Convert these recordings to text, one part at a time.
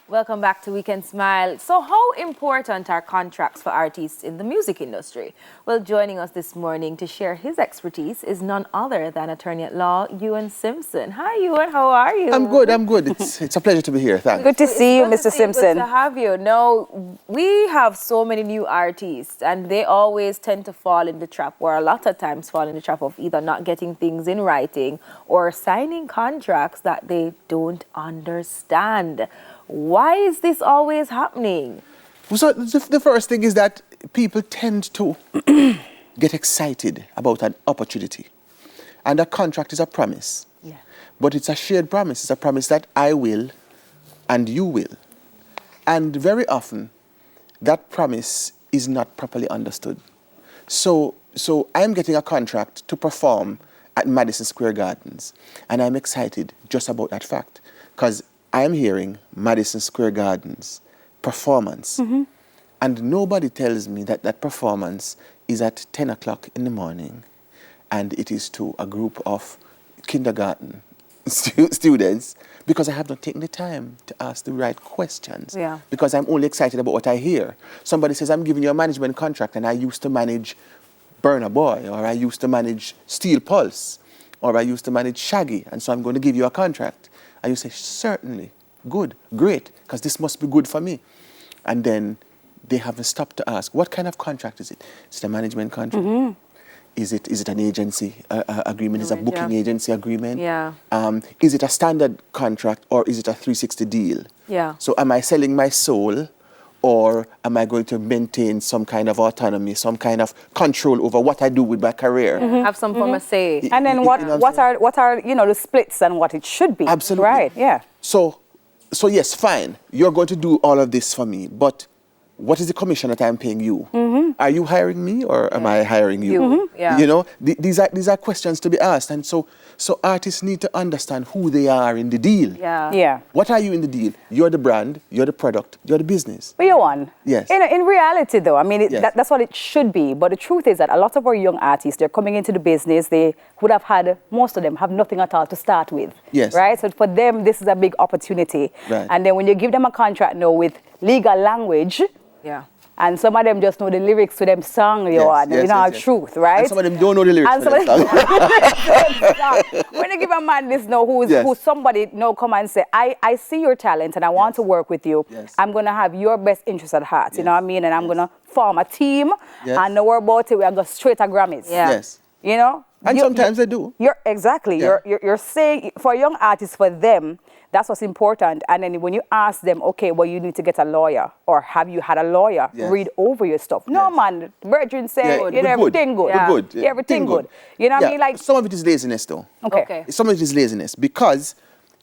Welcome back to Weekend Smile. So how important are contracts for artists in the music industry? Well, joining us this morning to share his expertise is none other than attorney at law, Ewan Simpson. Hi, Ewan. How are you? I'm good. It's a pleasure to be here. Thanks. Good to see you, Mr. Simpson. Good to have you. Now, we have so many new artists, and they always tend to fall in the trap, or a lot of times fall in the trap of either not getting things in writing or signing contracts that they don't understand. Why is this always happening? So the first thing is that people tend to get excited about an opportunity. And a contract is a promise. Yeah. But it's a shared promise. It's a promise that I will and you will. And very often, that promise is not properly understood. So I'm getting a contract to perform at Madison Square Gardens. And I'm excited just about that fact. Because I'm hearing Madison Square Gardens performance. Mm-hmm. And nobody tells me that that performance is at 10 o'clock in the morning. And it is to a group of kindergarten students, because I have not taken the time to ask the right questions. Yeah. Because I'm only excited about what I hear. Somebody says, I'm giving you a management contract, and I used to manage Burna Boy, or I used to manage Steel Pulse, or I used to manage Shaggy, and so I'm going to give you a contract. And you say, certainly, good, great, because this must be good for me. And then they haven't stopped to ask, what kind of contract is it? Is it a management contract? Mm-hmm. Is it an agency agreement? Is it a booking agency agreement? Yeah. Is it a standard contract, or is it a 360 deal? Yeah. So am I selling my soul, or am I going to maintain some kind of autonomy, some kind of control over what I do with my career? Mm-hmm. Have some form of say. And then what are the splits and what it should be? Absolutely. Right, yeah. So yes, fine. You're going to do all of this for me, but what is the commission that I'm paying you? Mm-hmm. Are you hiring me, or am I hiring you? Mm-hmm. Yeah. You know, these are questions to be asked, and so artists need to understand who they are in the deal. Yeah. Yeah. What are you in the deal? You're the brand, you're the product, you're the business. But Ewan, Yes. in reality though, I mean, Yes. that's what it should be. But the truth is that a lot of our young artists, they're coming into the business, they would have had, most of them have nothing at all to start with. Yes. Right? So for them, this is a big opportunity. Right. And then when you give them a contract now with legal language, Yeah. and some of them just know the lyrics to them song, Ewan, truth, right? And some of them don't know the lyrics to them song. When you give a man this now, who's somebody now come and say, I see your talent and I want to work with you. Yes. I'm going to have your best interest at heart, you know what I mean? And I'm going to form a team and know about it. We're going to go straight to Grammys. Yeah. Yes. You know? And sometimes they do. Exactly. Yeah. You're saying, for young artists, for them, that's what's important. And then when you ask them, okay, well, you need to get a lawyer, or have you had a lawyer read over your stuff? No, man. Virgin said, everything good. Yeah. Good. Yeah, everything good. You know what I mean? Like, some of it is laziness, though. okay. Some of it is laziness, because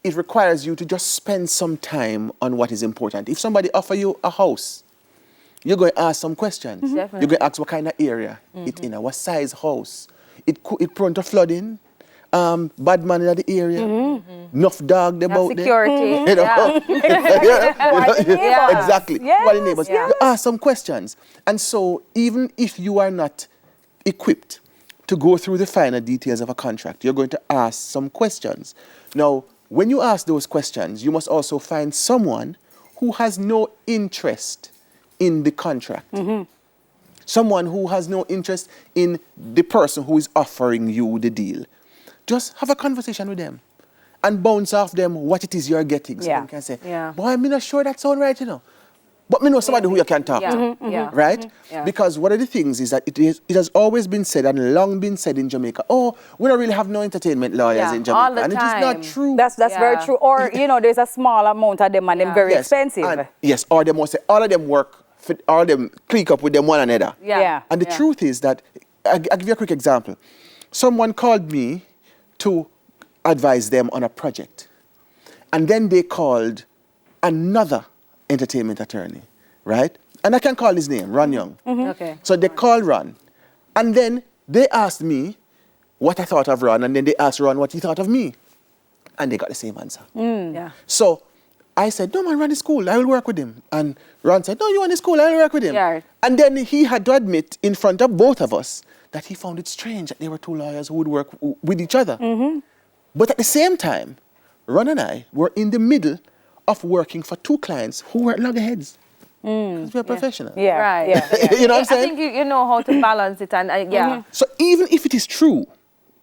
it requires you to just spend some time on what is important. If somebody offers you a house, you're going to ask some questions. Mm-hmm. Definitely. You're going to ask what kind of area it's in, what size house. It prone to flooding. Bad man in the area, enough dog about security. there. You know? Yeah. Exactly. Yes, What the neighbors. yes. You ask some questions. And so even if you are not equipped to go through the finer details of a contract, you're going to ask some questions. Now, when you ask those questions, you must also find someone who has no interest in the contract. Mm-hmm. Someone who has no interest in the person who is offering you the deal. Just have a conversation with them and bounce off them what it is you're getting. So they can say, boy, I'm not sure that sounds right, you know. But me know somebody who you can talk to, Yeah. right? Mm-hmm. Yeah. Because one of the things is that it has always been said and long been said in Jamaica, we don't really have no entertainment lawyers in Jamaica. all the and it is time. not true. That's very true. Or, there's a small amount of them and them very expensive. And, yes, or they must say all of them work, all of them click up with them one another. Yeah. And the truth is that, I'll give you a quick example. Someone called me to advise them on a project. And then they called another entertainment attorney, right? And I can call his name, Ron Young. Mm-hmm. Okay. So they called Ron. And then they asked me what I thought of Ron, and then they asked Ron what he thought of me. And they got the same answer. Yeah. So I said, no, man, Ron is cool. I will work with him. And Ron said, no, you want his cool. I will work with him. Yeah. And then he had to admit in front of both of us that he found it strange that there were two lawyers who would work with each other. Mm-hmm. But at the same time, Ron and I were in the middle of working for 2 clients who were loggerheads. Because we're professional. Yeah. Right. Yeah. You know what I'm saying? I think you know how to balance it, and yeah. So even if it is true,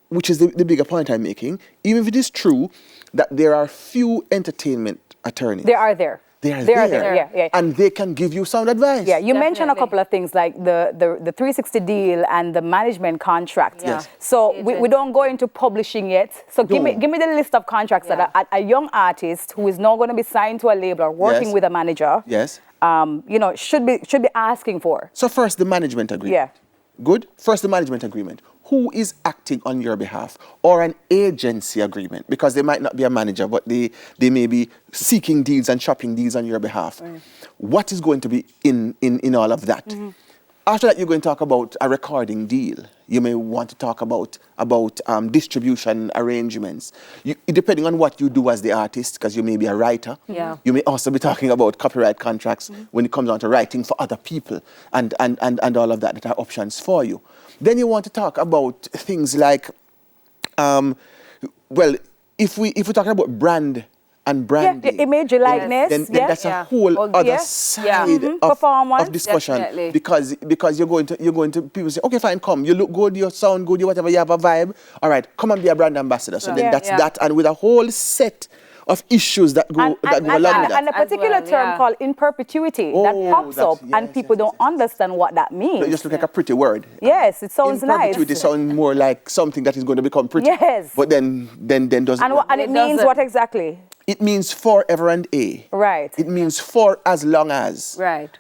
which is the bigger point I'm making, even if it is true that there are few entertainment attorneys. They are there. They are there. Yeah. And they can give you sound advice. Yeah, you mentioned a Definitely. couple of things like the 360 deal and the management contract. Yes. So we don't go into publishing yet. So give me the list of contracts that a young artist who is now going to be signed to a label or working Yes. with a manager, Yes. should be asking for. So first, the management agreement. Yeah. Good? First, the management agreement. Who is acting on your behalf? Or an agency agreement, because they might not be a manager, but they may be seeking deals and shopping deals on your behalf. What is going to be in all of that? After that, you're going to talk about a recording deal. You may want to talk about distribution arrangements. Depending on what you do as the artist, because you may be a writer. Yeah. You may also be talking about copyright contracts when it comes down to writing for other people and all of that are options for you. Then you want to talk about things like, if we're talking about brand and branding. Yeah, image, likeness. Then that's a whole other side of discussion. Definitely. Because you're going to people say, okay, fine, come, you look good, you sound good, you whatever, you have a vibe. All right, come and be a brand ambassador. So then that's that, and with a whole set of issues that go along with that. And a particular term called in perpetuity that pops up, and people don't understand what that means. It just looks like a pretty word. Yes, it sounds nice. Perpetuity sounds more like something that is going to become pretty. Yes. But then doesn't. And it means what exactly? It means forever and a. Right. It means for as long as. Right.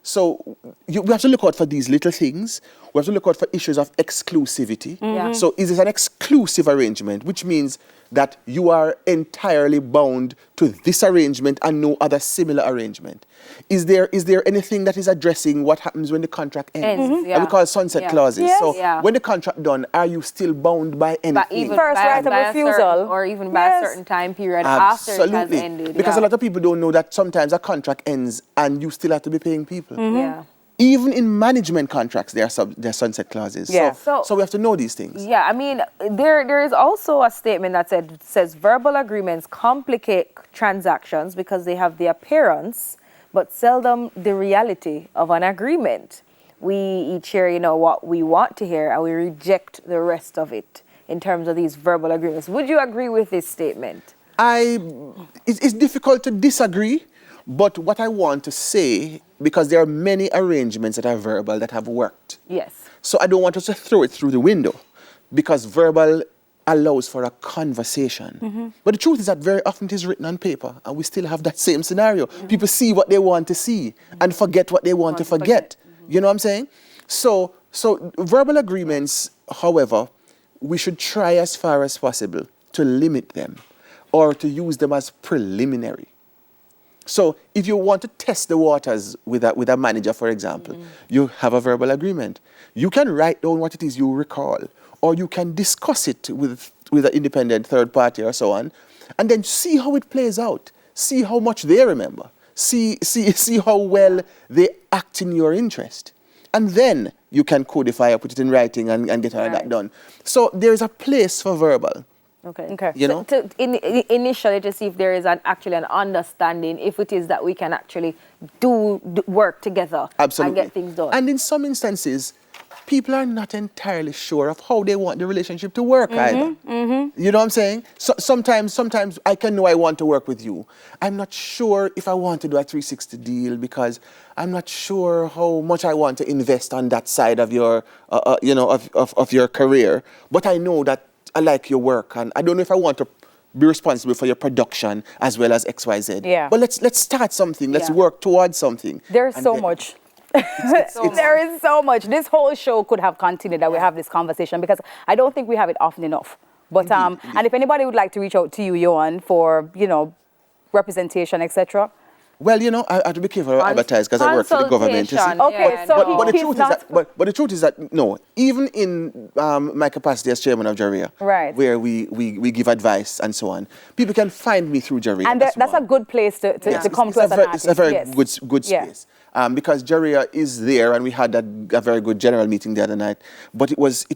So we have to look out for these little things. We have to look out for issues of exclusivity. Yeah. So is this an exclusive arrangement, which means that you are entirely bound to this arrangement and no other similar arrangement? Is there anything that is addressing what happens when the contract ends? Yeah. We call sunset clauses. Yes. So when the contract done, are you still bound by anything? But even First right of refusal. or even by a certain time period after it has ended. Because a lot of people don't know that sometimes a contract ends and you still have to be paying people. Yeah. Even in management contracts, there are sunset clauses. Yeah. So we have to know these things. Yeah, I mean, there is also a statement that says verbal agreements complicate transactions because they have the appearance, but seldom the reality of an agreement. We each hear, what we want to hear, and we reject the rest of it in terms of these verbal agreements. Would you agree with this statement? It's difficult to disagree, but what I want to say, because there are many arrangements that are verbal that have worked. Yes. So I don't want us to throw it through the window, because verbal allows for a conversation. But the truth is that very often it is written on paper, and we still have that same scenario. People see what they want to see and forget what they want to forget. You know what I'm saying? So verbal agreements, however, we should try as far as possible to limit them or to use them as preliminary. So if you want to test the waters with a manager, for example, you have a verbal agreement. You can write down what it is you recall, or you can discuss it with an independent third party or so on, and then see how it plays out. See how much they remember. See how well they act in your interest. And then you can codify or put it in writing and get all of that done. So there is a place for verbal. Okay. You know? Initially, to see if there is actually an understanding, if it is that we can actually do work together Absolutely. and get things done. And in some instances, people are not entirely sure of how they want the relationship to work either. You know what I'm saying? So sometimes I can know I want to work with you. I'm not sure if I want to do a 360 deal because I'm not sure how much I want to invest on that side of your, of your career. But I know that I like your work, and I don't know if I want to be responsible for your production as well as XYZ. Yeah. But let's start something. Let's work towards something. There's so much. There is so much. This whole show could have continued that we have this conversation because I don't think we have it often enough. But Indeed. And if anybody would like to reach out to you, Ewan, for representation, etc., Well, I have to be careful how I advertise because I work for the government. You see. Okay, so but the truth is that, but the truth is that no, even in my capacity as chairman of Jaria, right, where we give advice and so on, people can find me through Jaria. And that's a good place to come to as an artist. It's a very good space. Because Jaria is there, and we had a very good general meeting the other night. But it was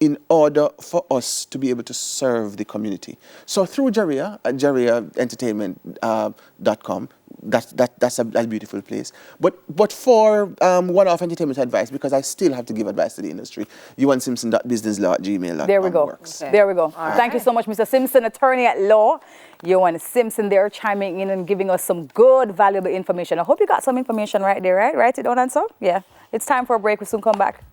in order for us to be able to serve the community. So through Jaria, at jariaentertainment.com, that's a beautiful place. But for one-off entertainment advice, because I still have to give advice to the industry, ewansimpson.businesslaw@gmail.com. There we go. Works. Okay. There we go. Thank you so much, Mr. Simpson, attorney at law. Ewan Simpson there chiming in and giving us some good, valuable information. I hope you got some information right there, right? Write it down and so. Yeah. It's time for a break. We'll soon come back.